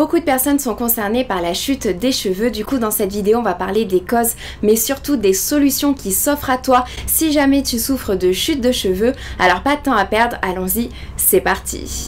Beaucoup de personnes sont concernées par la chute des cheveux, du coup dans cette vidéo on va parler des causes mais surtout des solutions qui s'offrent à toi si jamais tu souffres de chute de cheveux. Alors pas de temps à perdre, allons-y, c'est parti.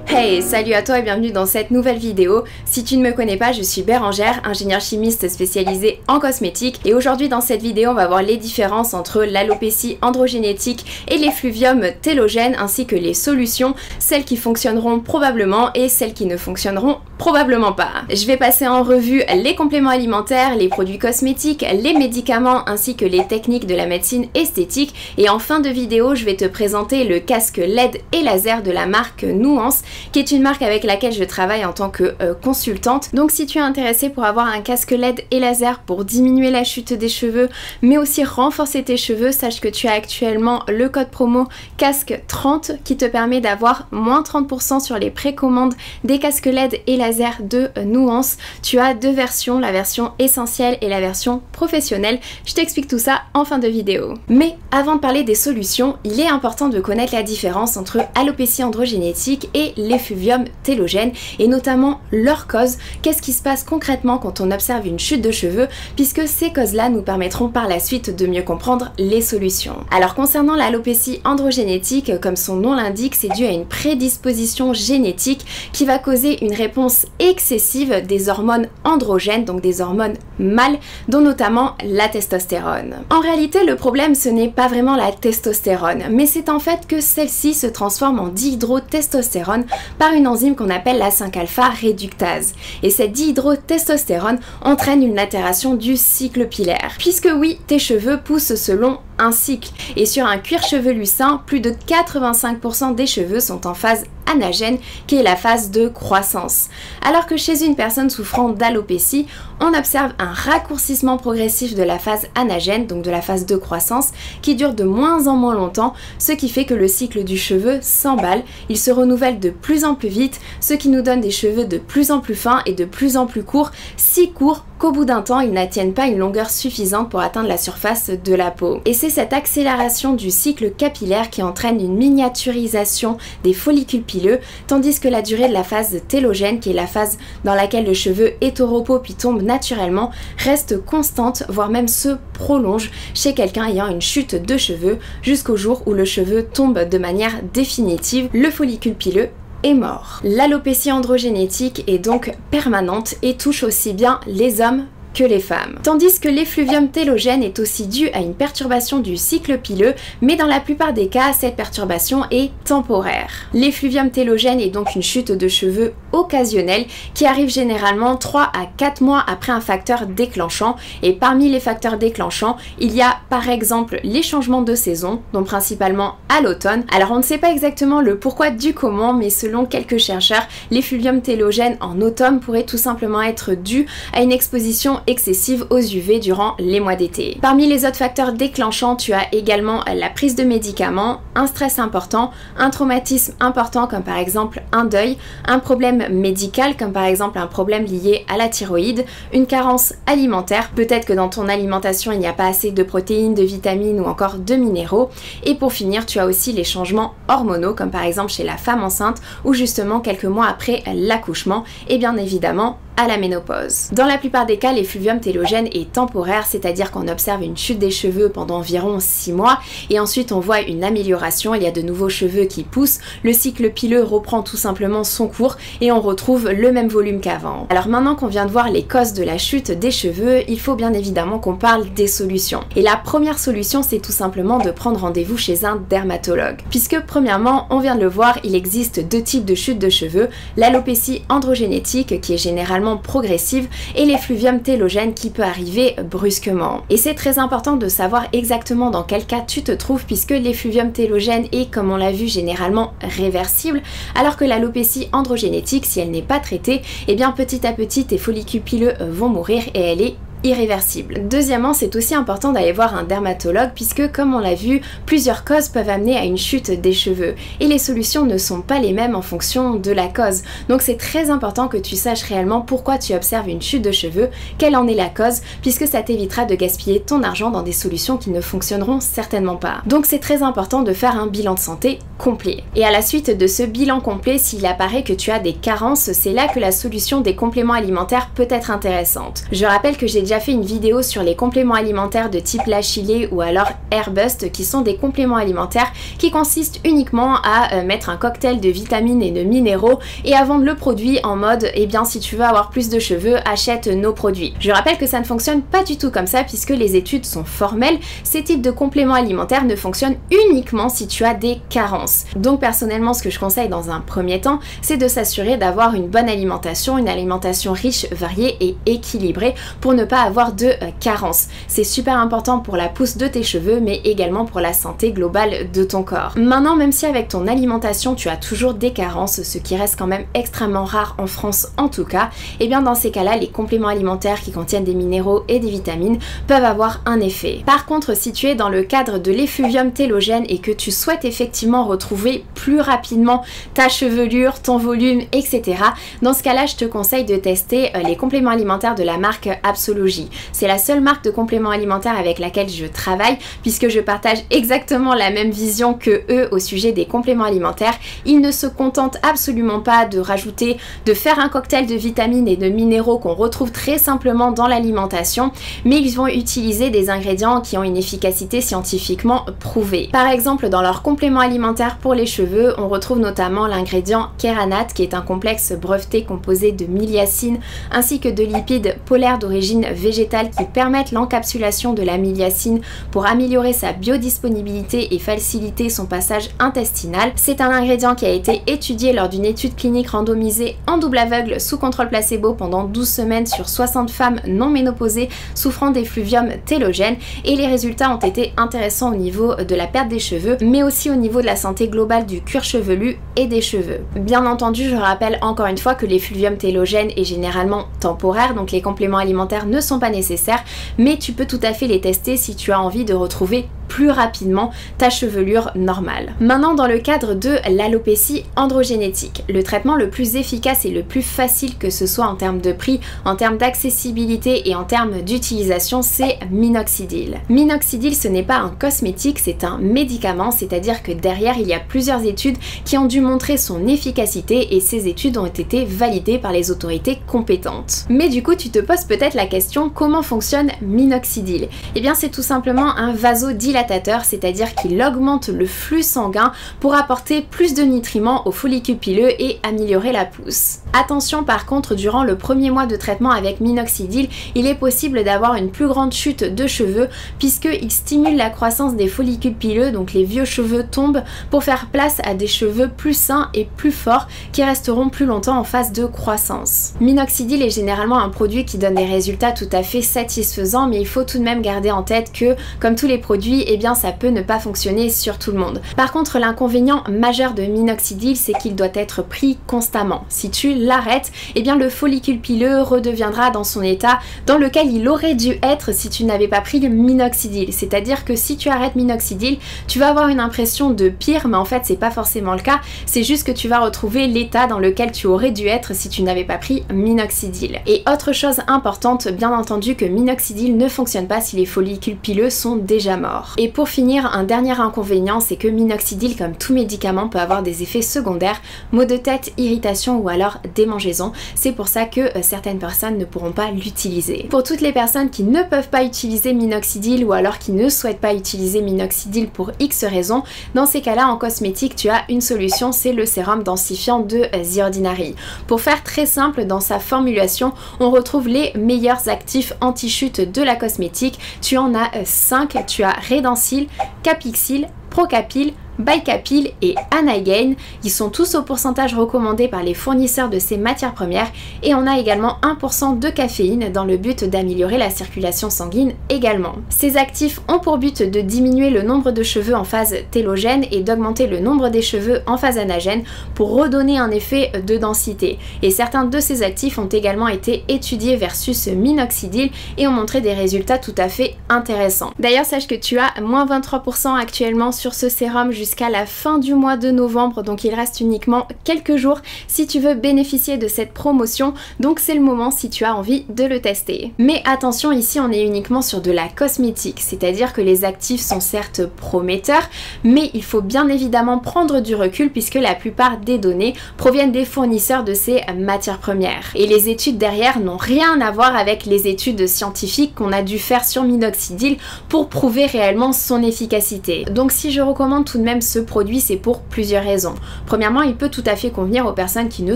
Hey, salut à toi et bienvenue dans cette nouvelle vidéo. Si tu ne me connais pas, je suis Bérangère, ingénieure chimiste spécialisée en cosmétique. Et aujourd'hui dans cette vidéo, on va voir les différences entre l'alopécie androgénétique et l'effluvium télogène, ainsi que les solutions, celles qui fonctionneront probablement et celles qui ne fonctionneront probablement pas. Je vais passer en revue les compléments alimentaires, les produits cosmétiques, les médicaments ainsi que les techniques de la médecine esthétique. Et en fin de vidéo, je vais te présenter le casque LED et laser de la marque Nuance, qui est une marque avec laquelle je travaille en tant que consultante. Donc si tu es intéressé pour avoir un casque LED et laser pour diminuer la chute des cheveux, mais aussi renforcer tes cheveux, sache que tu as actuellement le code promo casque30 qui te permet d'avoir moins 30% sur les précommandes des casques LED et laser de Nuance. Tu as deux versions, la version essentielle et la version professionnelle. Je t'explique tout ça en fin de vidéo. Mais avant de parler des solutions, il est important de connaître la différence entre alopécie androgénétique et l'effluvium télogène et notamment leurs causes. Qu'est-ce qui se passe concrètement quand on observe une chute de cheveux, puisque ces causes-là nous permettront par la suite de mieux comprendre les solutions. Alors concernant l'alopécie androgénétique, comme son nom l'indique, c'est dû à une prédisposition génétique qui va causer une réponse excessive des hormones androgènes, donc des hormones mâles, dont notamment la testostérone. En réalité, le problème ce n'est pas vraiment la testostérone, mais c'est en fait que celle-ci se transforme en dihydrotestostérone par une enzyme qu'on appelle la 5-alpha réductase. Et cette dihydrotestostérone entraîne une altération du cycle pilaire. Puisque oui, tes cheveux poussent selon un cycle. Et sur un cuir chevelu sain, plus de 85% des cheveux sont en phase anagène, qui est la phase de croissance. Alors que chez une personne souffrant d'alopécie, on observe un raccourcissement progressif de la phase anagène, donc de la phase de croissance, qui dure de moins en moins longtemps, ce qui fait que le cycle du cheveu s'emballe, il se renouvelle de plus en plus vite, ce qui nous donne des cheveux de plus en plus fins et de plus en plus courts, si courts qu'au bout d'un temps, ils n'atteignent pas une longueur suffisante pour atteindre la surface de la peau. Et c'est cette accélération du cycle capillaire qui entraîne une miniaturisation des follicules pileux, tandis que la durée de la phase télogène, qui est la phase dans laquelle le cheveu est au repos puis tombe naturellement, reste constante, voire même se prolonge chez quelqu'un ayant une chute de cheveux, jusqu'au jour où le cheveu tombe de manière définitive, le follicule pileux est mort. L'alopécie androgénétique est donc permanente et touche aussi bien les hommes que les femmes. Tandis que l'effluvium télogène est aussi dû à une perturbation du cycle pileux, mais dans la plupart des cas, cette perturbation est temporaire. L'effluvium télogène est donc une chute de cheveux occasionnelle qui arrive généralement 3 à 4 mois après un facteur déclenchant, et parmi les facteurs déclenchants, il y a par exemple les changements de saison, donc principalement à l'automne. Alors on ne sait pas exactement le pourquoi du comment, mais selon quelques chercheurs, l'effluvium télogène en automne pourrait tout simplement être dû à une exposition excessive aux UV durant les mois d'été. Parmi les autres facteurs déclenchants, tu as également la prise de médicaments, un stress important, un traumatisme important comme par exemple un deuil, un problème médical comme par exemple un problème lié à la thyroïde, une carence alimentaire, peut-être que dans ton alimentation il n'y a pas assez de protéines, de vitamines ou encore de minéraux, et pour finir tu as aussi les changements hormonaux comme par exemple chez la femme enceinte ou justement quelques mois après l'accouchement et bien évidemment à la ménopause. Dans la plupart des cas, l'effluvium télogène est temporaire, c'est-à-dire qu'on observe une chute des cheveux pendant environ 6 mois et ensuite on voit une amélioration, il y a de nouveaux cheveux qui poussent, le cycle pileux reprend tout simplement son cours et on retrouve le même volume qu'avant. Alors maintenant qu'on vient de voir les causes de la chute des cheveux, il faut bien évidemment qu'on parle des solutions. Et la première solution, c'est tout simplement de prendre rendez-vous chez un dermatologue. Puisque premièrement, on vient de le voir, il existe deux types de chute de cheveux, l'alopécie androgénétique qui est généralement progressive et l'effluvium télogène qui peut arriver brusquement. Et c'est très important de savoir exactement dans quel cas tu te trouves, puisque l'effluvium télogène est, comme on l'a vu, généralement réversible, alors que l'alopécie androgénétique, si elle n'est pas traitée, eh bien petit à petit tes follicules pileux vont mourir et elle est irréversible. Deuxièmement, c'est aussi important d'aller voir un dermatologue puisque, comme on l'a vu, plusieurs causes peuvent amener à une chute des cheveux et les solutions ne sont pas les mêmes en fonction de la cause. Donc c'est très important que tu saches réellement pourquoi tu observes une chute de cheveux, quelle en est la cause, puisque ça t'évitera de gaspiller ton argent dans des solutions qui ne fonctionneront certainement pas. Donc c'est très important de faire un bilan de santé complet. Et à la suite de ce bilan complet, s'il apparaît que tu as des carences, c'est là que la solution des compléments alimentaires peut être intéressante. Je rappelle que j'ai déjà fait une vidéo sur les compléments alimentaires de type L'Achillée ou alors Airbust, qui sont des compléments alimentaires qui consistent uniquement à mettre un cocktail de vitamines et de minéraux et à vendre le produit en mode eh bien si tu veux avoir plus de cheveux, achète nos produits. Je rappelle que ça ne fonctionne pas du tout comme ça puisque les études sont formelles. Ces types de compléments alimentaires ne fonctionnent uniquement si tu as des carences. Donc personnellement, ce que je conseille dans un premier temps, c'est de s'assurer d'avoir une bonne alimentation, une alimentation riche, variée et équilibrée pour ne pas avoir de carences. C'est super important pour la pousse de tes cheveux mais également pour la santé globale de ton corps. Maintenant, même si avec ton alimentation tu as toujours des carences, ce qui reste quand même extrêmement rare en France en tout cas, et bien dans ces cas-là, les compléments alimentaires qui contiennent des minéraux et des vitamines peuvent avoir un effet. Par contre, si tu es dans le cadre de l'effluvium télogène et que tu souhaites effectivement retrouver plus rapidement ta chevelure, ton volume, etc., dans ce cas-là, je te conseille de tester les compléments alimentaires de la marque Absology. C'est la seule marque de compléments alimentaires avec laquelle je travaille puisque je partage exactement la même vision que eux au sujet des compléments alimentaires. Ils ne se contentent absolument pas de rajouter, de faire un cocktail de vitamines et de minéraux qu'on retrouve très simplement dans l'alimentation, mais ils vont utiliser des ingrédients qui ont une efficacité scientifiquement prouvée. Par exemple, dans leurs compléments alimentaires pour les cheveux, on retrouve notamment l'ingrédient kéranate qui est un complexe breveté composé de myliacine ainsi que de lipides polaires d'origine végétale qui permettent l'encapsulation de la myliacine pour améliorer sa biodisponibilité et faciliter son passage intestinal. C'est un ingrédient qui a été étudié lors d'une étude clinique randomisée en double aveugle sous contrôle placebo pendant 12 semaines sur 60 femmes non ménopausées souffrant d'effluvium télogène et les résultats ont été intéressants au niveau de la perte des cheveux mais aussi au niveau de la santé globale du cuir chevelu et des cheveux. Bien entendu, je rappelle encore une fois que l'effluvium télogène est généralement temporaire, donc les compléments alimentaires ne sont pas nécessaires, mais tu peux tout à fait les tester si tu as envie de retrouver plus rapidement ta chevelure normale. Maintenant, dans le cadre de l'alopécie androgénétique, le traitement le plus efficace et le plus facile, que ce soit en termes de prix, en termes d'accessibilité et en termes d'utilisation, c'est minoxidil. Minoxidil, ce n'est pas un cosmétique, c'est un médicament, c'est-à-dire que derrière il y a plusieurs études qui ont dû montrer son efficacité et ces études ont été validées par les autorités compétentes. Mais du coup, tu te poses peut-être la question, comment fonctionne minoxidil? Eh bien, c'est tout simplement un vasodilatateur, c'est-à-dire qu'il augmente le flux sanguin pour apporter plus de nutriments aux follicules pileux et améliorer la pousse. Attention par contre, durant le premier mois de traitement avec minoxidil, il est possible d'avoir une plus grande chute de cheveux puisqu'il stimule la croissance des follicules pileux, donc les vieux cheveux tombent pour faire place à des cheveux plus sains et plus forts qui resteront plus longtemps en phase de croissance. Minoxidil est généralement un produit qui donne des résultats tout à fait satisfaisants, mais il faut tout de même garder en tête que, comme tous les produits, eh bien ça peut ne pas fonctionner sur tout le monde. Par contre, l'inconvénient majeur de minoxidil, c'est qu'il doit être pris constamment. Si tu l'arrêtes, eh bien le follicule pileux redeviendra dans son état dans lequel il aurait dû être si tu n'avais pas pris le minoxidil. C'est-à-dire que si tu arrêtes minoxidil, tu vas avoir une impression de pire, mais en fait c'est pas forcément le cas, c'est juste que tu vas retrouver l'état dans lequel tu aurais dû être si tu n'avais pas pris minoxidil. Et autre chose importante, bien entendu que minoxidil ne fonctionne pas si les follicules pileux sont déjà morts. Et pour finir, un dernier inconvénient, c'est que minoxidil, comme tout médicament, peut avoir des effets secondaires, maux de tête, irritation ou alors démangeaison. C'est pour ça que certaines personnes ne pourront pas l'utiliser. Pour toutes les personnes qui ne peuvent pas utiliser minoxidil ou alors qui ne souhaitent pas utiliser minoxidil pour X raisons, dans ces cas-là, en cosmétique, tu as une solution, c'est le sérum densifiant de The Ordinary. Pour faire très simple, dans sa formulation, on retrouve les meilleurs actifs anti-chute de la cosmétique. Tu en as 5, tu as Redensyl, Capixyl, Procapil, Bicapil et Anagain. Ils sont tous au pourcentage recommandé par les fournisseurs de ces matières premières et on a également 1% de caféine dans le but d'améliorer la circulation sanguine également. Ces actifs ont pour but de diminuer le nombre de cheveux en phase télogène et d'augmenter le nombre des cheveux en phase anagène pour redonner un effet de densité. Et certains de ces actifs ont également été étudiés versus minoxidil et ont montré des résultats tout à fait intéressants. D'ailleurs, sache que tu as moins 23% actuellement sur ce sérum jusqu'à la fin du mois de novembre, donc il reste uniquement quelques jours si tu veux bénéficier de cette promotion, donc c'est le moment si tu as envie de le tester. Mais attention, ici on est uniquement sur de la cosmétique, c'est-à-dire que les actifs sont certes prometteurs, mais il faut bien évidemment prendre du recul puisque la plupart des données proviennent des fournisseurs de ces matières premières. Et les études derrière n'ont rien à voir avec les études scientifiques qu'on a dû faire sur minoxidil pour prouver réellement son efficacité. Donc si je recommande tout de même ce produit, c'est pour plusieurs raisons. Premièrement, il peut tout à fait convenir aux personnes qui ne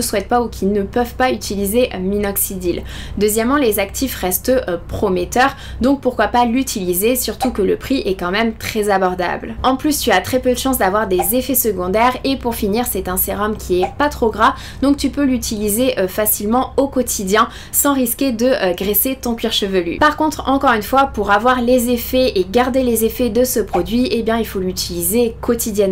souhaitent pas ou qui ne peuvent pas utiliser minoxidil. Deuxièmement, les actifs restent prometteurs, donc pourquoi pas l'utiliser, surtout que le prix est quand même très abordable. En plus, tu as très peu de chances d'avoir des effets secondaires et pour finir, c'est un sérum qui est pas trop gras, donc tu peux l'utiliser facilement au quotidien sans risquer de graisser ton cuir chevelu. Par contre, encore une fois, pour avoir les effets et garder les effets de ce produit, eh bien il faut l'utiliser quotidiennement.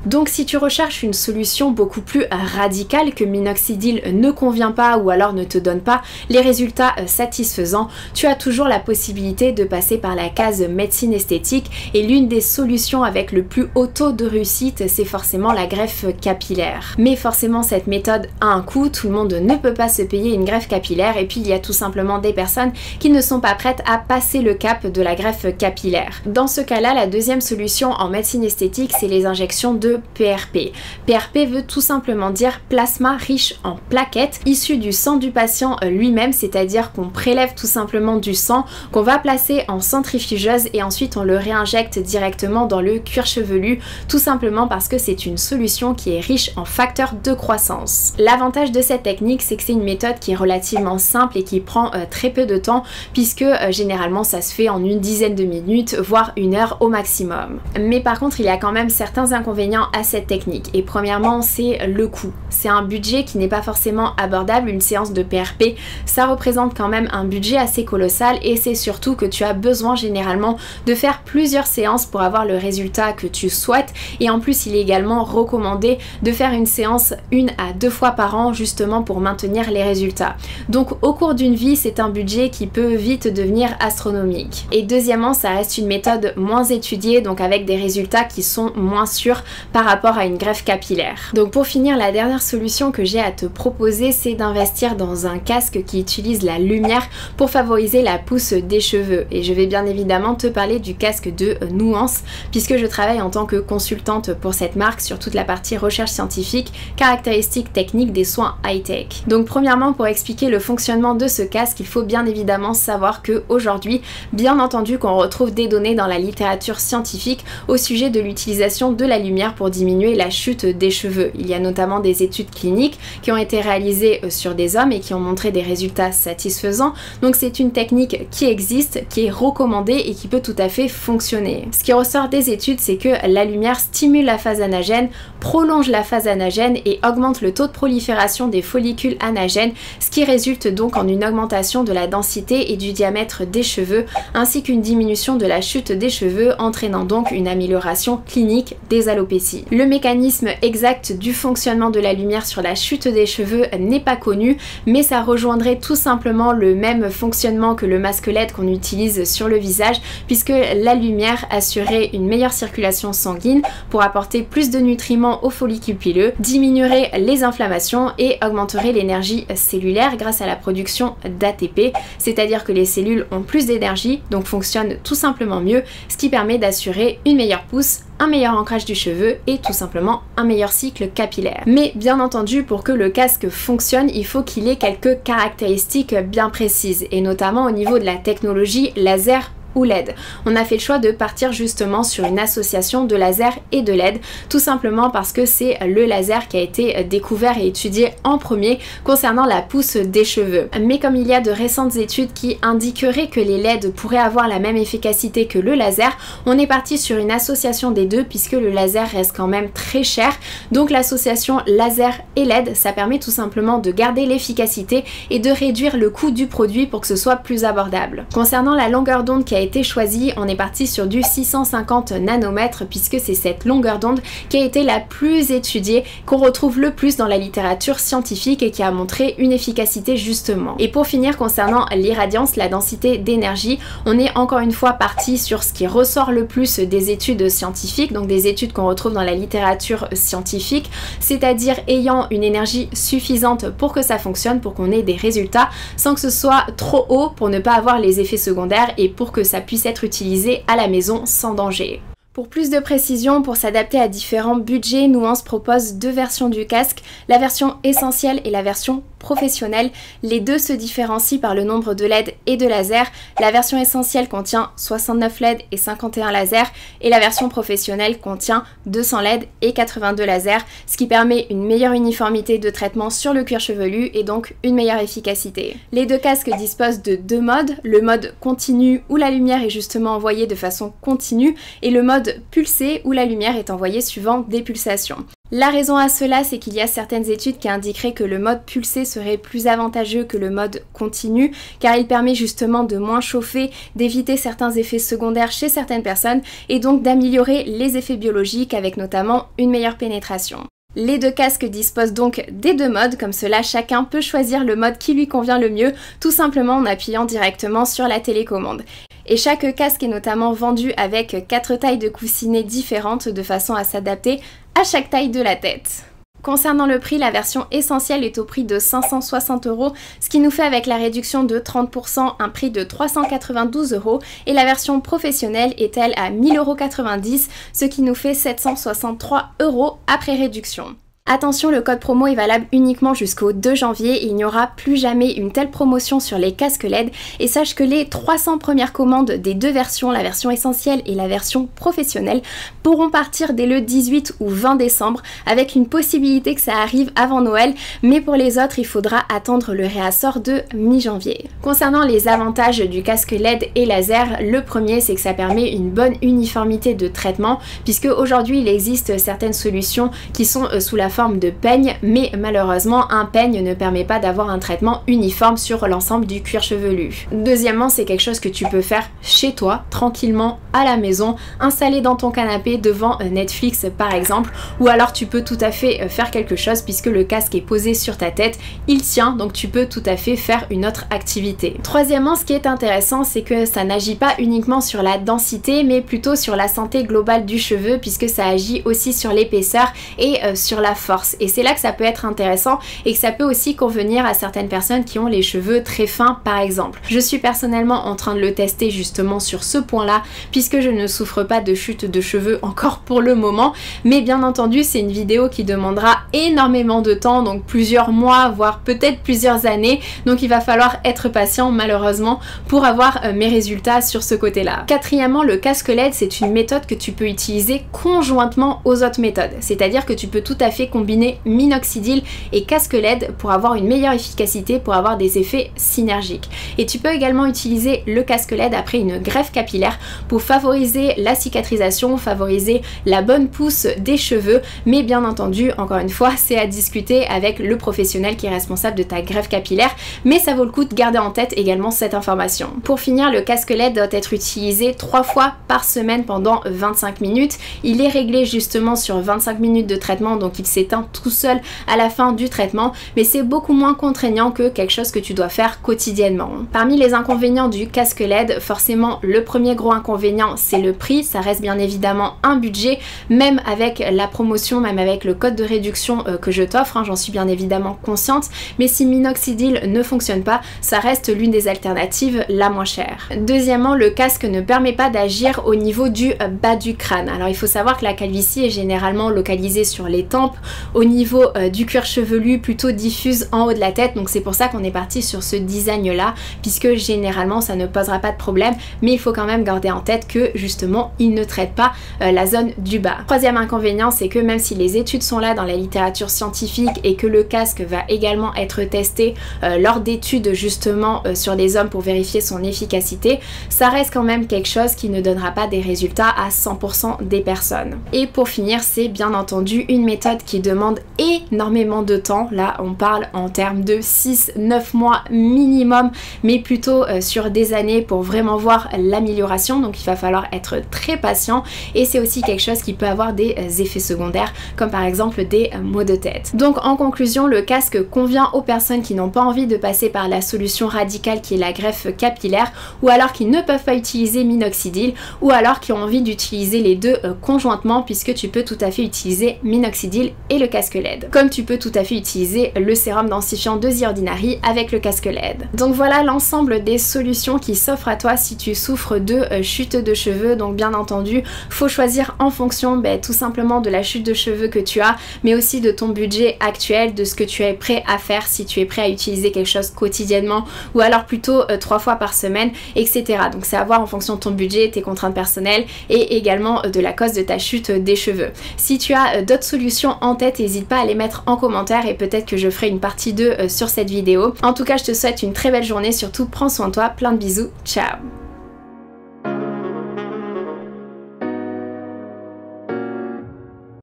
Donc si tu recherches une solution beaucoup plus radicale, que minoxidil ne convient pas ou alors ne te donne pas les résultats satisfaisants, tu as toujours la possibilité de passer par la case médecine esthétique et l'une des solutions avec le plus haut taux de réussite, c'est forcément la greffe capillaire. Mais forcément cette méthode a un coût, tout le monde ne peut pas se payer une greffe capillaire et puis il y a tout simplement des personnes qui ne sont pas prêtes à passer le cap de la greffe capillaire. Dans ce cas-là, la deuxième solution en médecine esthétique, c'est les injections de PRP. PRP veut tout simplement dire plasma riche en plaquettes issues du sang du patient lui-même, c'est-à-dire qu'on prélève tout simplement du sang qu'on va placer en centrifugeuse et ensuite on le réinjecte directement dans le cuir chevelu, tout simplement parce que c'est une solution qui est riche en facteurs de croissance. L'avantage de cette technique, c'est que c'est une méthode qui est relativement simple et qui prend très peu de temps puisque généralement ça se fait en une dizaine de minutes, voire une heure au maximum. Mais par contre, il y a quand même certains inconvénients à cette technique et premièrement, c'est le coût. C'est un budget qui n'est pas forcément abordable. Une séance de PRP, ça représente quand même un budget assez colossal et c'est surtout que tu as besoin généralement de faire plusieurs séances pour avoir le résultat que tu souhaites et en plus il est également recommandé de faire une séance 1 à 2 fois par an justement pour maintenir les résultats. Donc au cours d'une vie, c'est un budget qui peut vite devenir astronomique. Et deuxièmement, ça reste une méthode moins étudiée, donc avec des résultats qui sont moins sûrs par rapport à une greffe capillaire. Donc pour finir, la dernière solution que j'ai à te proposer, c'est d'investir dans un casque qui utilise la lumière pour favoriser la pousse des cheveux. Et je vais bien évidemment te parler du casque de Nuance, puisque je travaille en tant que consultante pour cette marque sur toute la partie recherche scientifique, caractéristiques techniques des soins high-tech. Donc premièrement, pour expliquer le fonctionnement de ce casque, il faut bien évidemment savoir que aujourd'hui, bien entendu qu'on retrouve des données dans la littérature scientifique au sujet de l'utilisation de la lumière pour diminuer la chute des cheveux. Il y a notamment des études cliniques qui ont été réalisées sur des hommes et qui ont montré des résultats satisfaisants. Donc c'est une technique qui existe, qui est recommandée et qui peut tout à fait fonctionner. Ce qui ressort des études, c'est que la lumière stimule la phase anagène, prolonge la phase anagène et augmente le taux de prolifération des follicules anagènes, ce qui résulte donc en une augmentation de la densité et du diamètre des cheveux, ainsi qu'une diminution de la chute des cheveux, entraînant donc une amélioration clinique des alopécies. Le mécanisme exact du fonctionnement de la lumière sur la chute des cheveux n'est pas connu, mais ça rejoindrait tout simplement le même fonctionnement que le masque LED qu'on utilise sur le visage, puisque la lumière assurerait une meilleure circulation sanguine pour apporter plus de nutriments aux follicules pileux, diminuerait les inflammations et augmenterait l'énergie cellulaire grâce à la production d'ATP, c'est-à-dire que les cellules ont plus d'énergie, donc fonctionnent tout simplement mieux, ce qui permet d'assurer une meilleure pousse, un meilleur ancrage du cheveu et tout simplement un meilleur cycle capillaire. Mais bien entendu, pour que le casque fonctionne, il faut qu'il ait quelques caractéristiques bien précises et notamment au niveau de la technologie laser ou LED. On a fait le choix de partir justement sur une association de laser et de LED, tout simplement parce que c'est le laser qui a été découvert et étudié en premier concernant la pousse des cheveux. Mais comme il y a de récentes études qui indiqueraient que les LED pourraient avoir la même efficacité que le laser, on est parti sur une association des deux puisque le laser reste quand même très cher. Donc l'association laser et LED, ça permet tout simplement de garder l'efficacité et de réduire le coût du produit pour que ce soit plus abordable. Concernant la longueur d'onde qui a été choisie, on est parti sur du 650 nanomètres puisque c'est cette longueur d'onde qui a été la plus étudiée, qu'on retrouve le plus dans la littérature scientifique et qui a montré une efficacité justement. Et pour finir, concernant l'irradiance, la densité d'énergie, on est encore une fois parti sur ce qui ressort le plus des études scientifiques, donc des études qu'on retrouve dans la littérature scientifique, c'est-à-dire ayant une énergie suffisante pour que ça fonctionne, pour qu'on ait des résultats sans que ce soit trop haut pour ne pas avoir les effets secondaires et pour que ça puisse être utilisé à la maison sans danger. Pour plus de précision, pour s'adapter à différents budgets, Nuance propose deux versions du casque, la version essentielle et la version professionnelle. Les deux se différencient par le nombre de LED et de lasers. La version essentielle contient 69 LED et 51 lasers et la version professionnelle contient 200 LED et 82 lasers, ce qui permet une meilleure uniformité de traitement sur le cuir chevelu et donc une meilleure efficacité. Les deux casques disposent de deux modes, le mode continu où la lumière est justement envoyée de façon continue et le mode pulsé où la lumière est envoyée suivant des pulsations. La raison à cela, c'est qu'il y a certaines études qui indiqueraient que le mode pulsé serait plus avantageux que le mode continu, car il permet justement de moins chauffer, d'éviter certains effets secondaires chez certaines personnes, et donc d'améliorer les effets biologiques avec notamment une meilleure pénétration. Les deux casques disposent donc des deux modes, comme cela chacun peut choisir le mode qui lui convient le mieux, tout simplement en appuyant directement sur la télécommande. Et chaque casque est notamment vendu avec 4 tailles de coussinets différentes de façon à s'adapter à chaque taille de la tête. Concernant le prix, la version essentielle est au prix de 560 €, ce qui nous fait avec la réduction de 30% un prix de 392 € et la version professionnelle est elle à 1090 €, ce qui nous fait 763 € après réduction. Attention, le code promo est valable uniquement jusqu'au 2 janvier et il n'y aura plus jamais une telle promotion sur les casques LED et sache que les 300 premières commandes des deux versions, la version essentielle et la version professionnelle, pourront partir dès le 18 ou 20 décembre avec une possibilité que ça arrive avant Noël, mais pour les autres il faudra attendre le réassort de mi-janvier. Concernant les avantages du casque LED et laser, le premier c'est que ça permet une bonne uniformité de traitement puisque aujourd'hui il existe certaines solutions qui sont sous la forme de peigne, mais malheureusement un peigne ne permet pas d'avoir un traitement uniforme sur l'ensemble du cuir chevelu. Deuxièmement, c'est quelque chose que tu peux faire chez toi, tranquillement, à la maison, installé dans ton canapé devant Netflix par exemple, ou alors tu peux tout à fait faire quelque chose puisque le casque est posé sur ta tête, il tient, donc tu peux tout à fait faire une autre activité. Troisièmement, ce qui est intéressant, c'est que ça n'agit pas uniquement sur la densité, mais plutôt sur la santé globale du cheveu puisque ça agit aussi sur l'épaisseur et sur la force. Et c'est là que ça peut être intéressant et que ça peut aussi convenir à certaines personnes qui ont les cheveux très fins par exemple. Je suis personnellement en train de le tester justement sur ce point-là puisque je ne souffre pas de chute de cheveux encore pour le moment, mais bien entendu c'est une vidéo qui demandera énormément de temps, donc plusieurs mois voire peut-être plusieurs années, donc il va falloir être patient malheureusement pour avoir mes résultats sur ce côté-là. Quatrièmement, le casque LED c'est une méthode que tu peux utiliser conjointement aux autres méthodes, c'est-à-dire que tu peux tout à fait combiner minoxidil et casque LED pour avoir une meilleure efficacité, pour avoir des effets synergiques. Et tu peux également utiliser le casque LED après une greffe capillaire pour favoriser la cicatrisation, favoriser la bonne pousse des cheveux, mais bien entendu, encore une fois, c'est à discuter avec le professionnel qui est responsable de ta greffe capillaire, mais ça vaut le coup de garder en tête également cette information. Pour finir, le casque LED doit être utilisé 3 fois par semaine pendant 25 minutes. Il est réglé justement sur 25 minutes de traitement, donc il s'éteint tout seul à la fin du traitement, mais c'est beaucoup moins contraignant que quelque chose que tu dois faire quotidiennement. Parmi les inconvénients du casque LED, forcément le premier gros inconvénient c'est le prix, ça reste bien évidemment un budget, même avec la promotion, même avec le code de réduction que je t'offre, hein, j'en suis bien évidemment consciente, mais si minoxidil ne fonctionne pas, ça reste l'une des alternatives la moins chère. Deuxièmement, le casque ne permet pas d'agir au niveau du bas du crâne. Alors il faut savoir que la calvitie est généralement localisée sur les tempes au niveau du cuir chevelu plutôt diffuse en haut de la tête, donc c'est pour ça qu'on est parti sur ce design là, puisque généralement ça ne posera pas de problème, mais il faut quand même garder en tête que justement il ne traite pas la zone du bas. Troisième inconvénient, c'est que même si les études sont là dans la littérature scientifique et que le casque va également être testé lors d'études justement sur les hommes pour vérifier son efficacité, ça reste quand même quelque chose qui ne donnera pas des résultats à 100% des personnes. Et pour finir, c'est bien entendu une méthode qui demande énormément de temps. Là on parle en termes de 6-9 mois minimum, mais plutôt sur des années pour vraiment voir l'amélioration, donc il va falloir être très patient, et c'est aussi quelque chose qui peut avoir des effets secondaires comme par exemple des maux de tête. Donc en conclusion, le casque convient aux personnes qui n'ont pas envie de passer par la solution radicale qui est la greffe capillaire, ou alors qui ne peuvent pas utiliser minoxidil, ou alors qui ont envie d'utiliser les deux conjointement, puisque tu peux tout à fait utiliser minoxidil et le casque LED, comme tu peux tout à fait utiliser le sérum densifiant de The Ordinary avec le casque LED. Donc voilà l'ensemble des solutions qui s'offrent à toi si tu souffres de chute de cheveux. Donc bien entendu, faut choisir en fonction tout simplement de la chute de cheveux que tu as, mais aussi de ton budget actuel, de ce que tu es prêt à faire, si tu es prêt à utiliser quelque chose quotidiennement ou alors plutôt 3 fois par semaine, etc. Donc c'est à voir en fonction de ton budget, tes contraintes personnelles et également de la cause de ta chute des cheveux. Si tu as d'autres solutions en tête, n'hésite pas à les mettre en commentaire et peut-être que je ferai une partie 2 sur cette vidéo. En tout cas, je te souhaite une très belle journée, surtout prends soin de toi, plein de bisous, ciao!